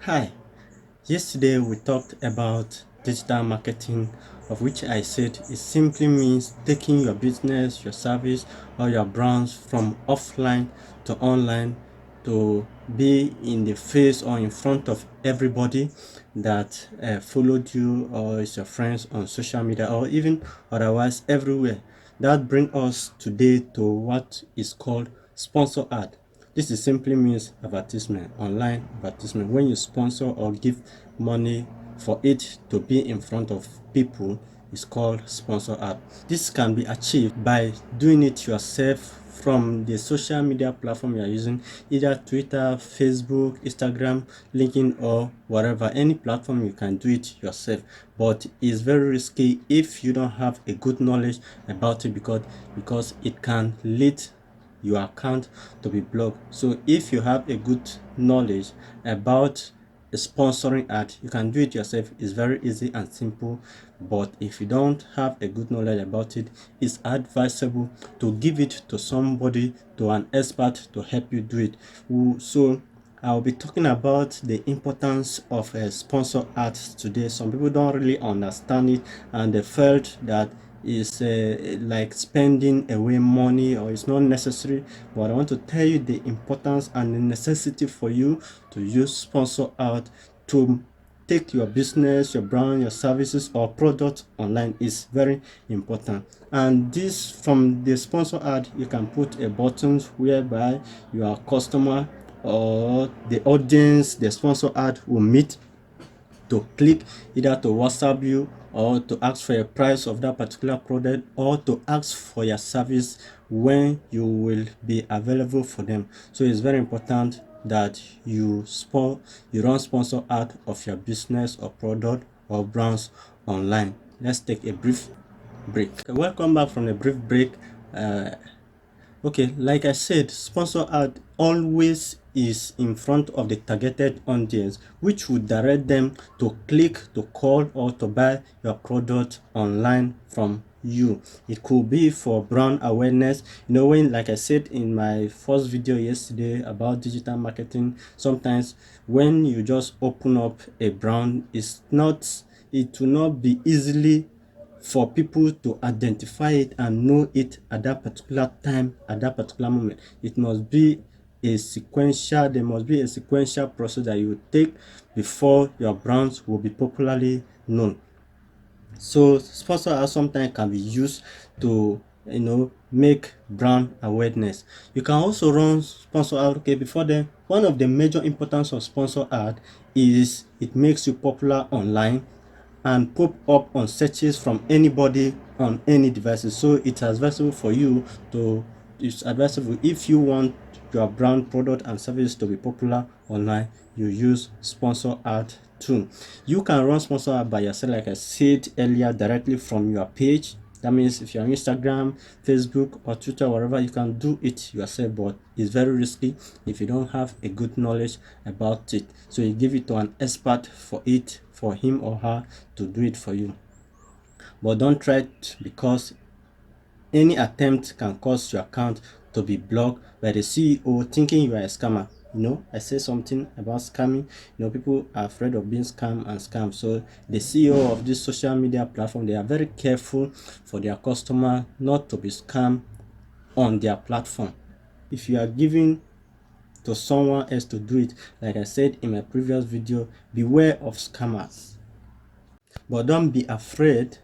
Hi, yesterday we talked about digital marketing, of which I said it simply means taking your business, your service, or your brands from offline to online to be in the face or in front of everybody that followed you or is your friends on social media or even otherwise everywhere. That brings us today to what is called sponsor ad. This is simply means advertisement, online advertisement. When you sponsor or give money for it to be in front of people, is called sponsor ad. This can be achieved by doing it yourself from the social media platform you are using, either Twitter, Facebook, Instagram, LinkedIn, or whatever. Any platform you can do it yourself, but it's very risky if you don't have a good knowledge about it because it can lead your account to be blocked. So if you have a good knowledge about a sponsoring ad, you can do it yourself. It's very easy and simple. But if you don't have a good knowledge about it, it's advisable to give it to somebody, to an expert, to help you do it. So I'll be talking about the importance of a sponsor ads today. Some people don't really understand it, and they felt that is like spending away money or it's not necessary. But I want to tell you the importance and the necessity for you to use sponsor ad to take your business, your brand, your services or product online is very important. And this, from the sponsor ad, you can put a button whereby your customer or the audience the sponsor ad will meet to click, either to WhatsApp you or to ask for a price of that particular product or to ask for your service when you will be available for them. So it's very important that you run sponsor ad of your business or product or brands online. Let's take a brief break. Okay, welcome back from a brief break. uh, Okay, like I said, sponsor ad always is in front of the targeted audience, which would direct them to click, to call, or to buy your product online from you. It could be for brand awareness. When, like I said in my first video yesterday about digital marketing, sometimes when you just open up a brand, it will not be easily for people to identify it and know it at that particular time, at that particular moment. It must be there must be a sequential process that you take before your brands will be popularly known. So sponsor ads sometimes can be used to make brand awareness. You can also run sponsor ad. Okay, before then, one of the major importance of sponsor ad is it makes you popular online and pop up on searches from anybody on any devices. So it's advisable for you to it's advisable if you want your brand, product and service to be popular online, you use sponsor ad too. You can run sponsor ad by yourself, like I said earlier, directly from your page. That means if you're on Instagram, Facebook or Twitter, wherever, you can do it yourself, but it's very risky if you don't have a good knowledge about it. So you give it to an expert for him or her to do it for you. But don't try it, because any attempt can cause your account to be blocked by the CEO thinking you are a scammer. I say something about scamming. People are afraid of being scammed and scammed. So the CEO of this social media platform, they are very careful for their customer not to be scammed on their platform. If you are giving to someone else to do it, like I said in my previous video, beware of scammers. But don't be afraid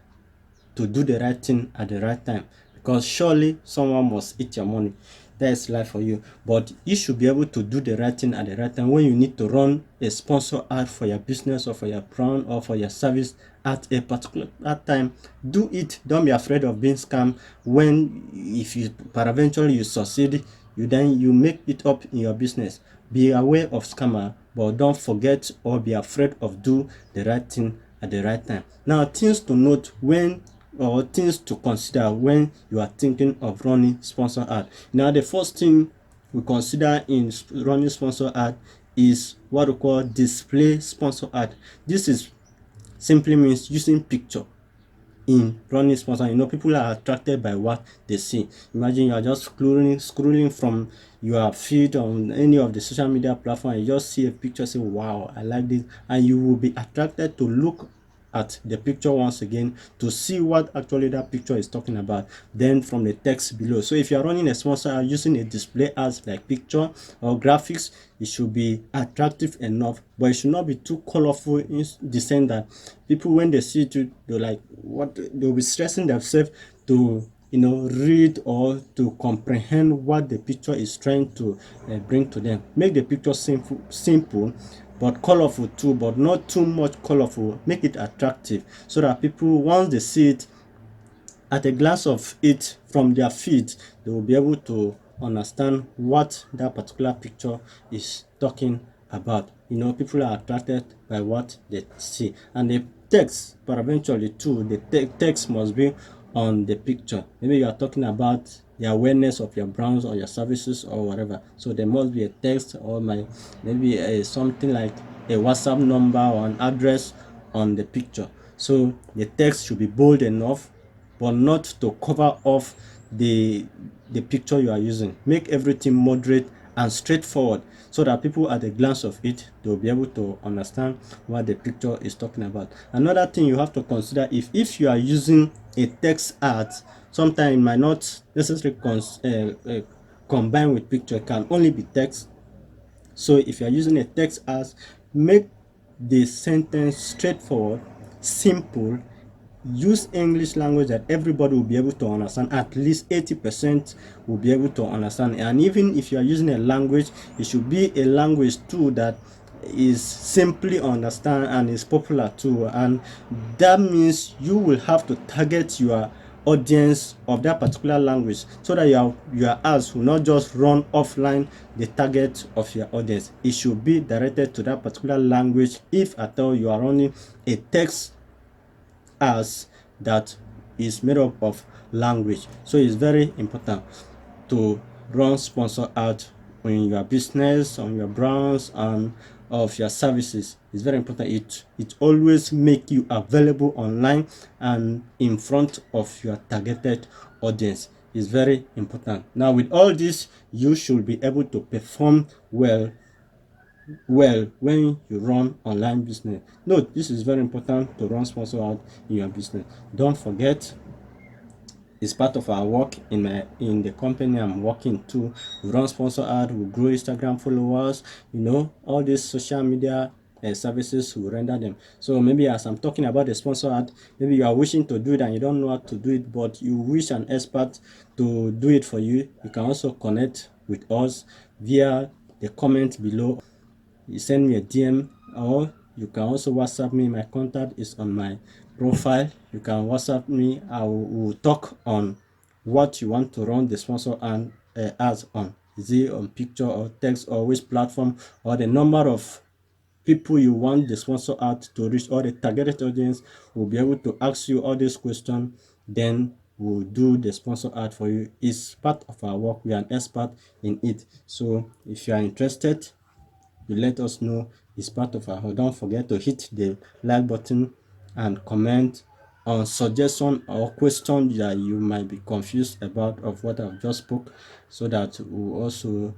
to do the right thing at the right time, because surely someone must eat your money. That is life for you. But you should be able to do the right thing at the right time. When you need to run a sponsor ad for your business or for your brand or for your service at a particular time, do it. Don't be afraid of being scammed. If you eventually you succeed, you make it up in your business. Be aware of scammer, but don't forget or be afraid of do the right thing at the right time. Now, things to note or things to consider when you are thinking of running sponsor ad. Now, the first thing we consider in running sponsor ad is what we call display sponsor ad. This is simply means using picture in running sponsor. People are attracted by what they see. Imagine you are just scrolling from your feed on any of the social media platform, and you just see a picture, say, wow, I like this, and you will be attracted to look at the picture once again to see what actually that picture is talking about, then from the text below. So if you are running a sponsor using a display ads like picture or graphics, it should be attractive enough, but it should not be too colorful in the sense that people, when they see it, they're like, what, they'll be stressing themselves to read or to comprehend what the picture is trying to bring to them. Make the picture simple but colorful too, but not too much colorful. Make it attractive so that people, once they see it, at a glance of it from their feed, they will be able to understand what that particular picture is talking about. People are attracted by what they see, and the text, but eventually too, the text must be on the picture. Maybe you are talking about the awareness of your brands or your services or whatever, so there must be a text, or maybe something like a WhatsApp number or an address on the picture. So the text should be bold enough, but not to cover off the picture you are using. Make everything moderate and straightforward so that people, at a glance of it, they'll be able to understand what the picture is talking about. Another thing you have to consider, if you are using a text ad, sometimes it might not necessarily combine with picture. It can only be text. So if you are using a text ad, make the sentence straightforward, simple. Use English language that everybody will be able to understand. At least 80% will be able to understand. And even if you are using a language, it should be a language too that is simply understand and is popular too. And that means you will have to target your audience of that particular language, so that your ads will not just run offline the target of your audience. It should be directed to that particular language, if at all you are running a text as that is made up of language. So it's very important to run sponsor ad on your business, on your brands, and of your services. It's very important. It always make you available online and in front of your targeted audience. Is very important. Now, with all this, you should be able to perform well when you run online business. Note, this is very important to run sponsor ad in your business. Don't forget, it's part of our work in the company I'm working to. We run sponsor ad, we grow Instagram followers, all these social media services, we render them. So maybe as I'm talking about the sponsor ad, maybe you are wishing to do it and you don't know how to do it, but you wish an expert to do it for you. You can also connect with us via the comment below. You send me a DM, or you can also WhatsApp me. My contact is on my profile. You can WhatsApp me. I will talk on what you want to run the sponsor and ads on. Is it on picture or text, or which platform, or the number of people you want the sponsor ad to reach, or the targeted audience will be able to ask you all these questions. Then we'll do the sponsor ad for you. It's part of our work. We are an expert in it. So if you are interested, you let us know. It's part of our. Don't forget to hit the like button and comment on suggestion or question that you might be confused about of what I've just spoke, so that we'll also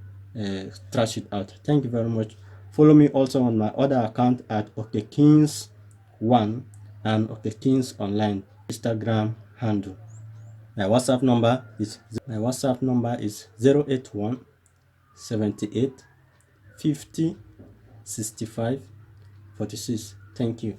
trash it out. Thank you very much. Follow me also on my other account at okekings1 and okekings online Instagram handle. My WhatsApp number is 081 78 50 65 46. Thank you.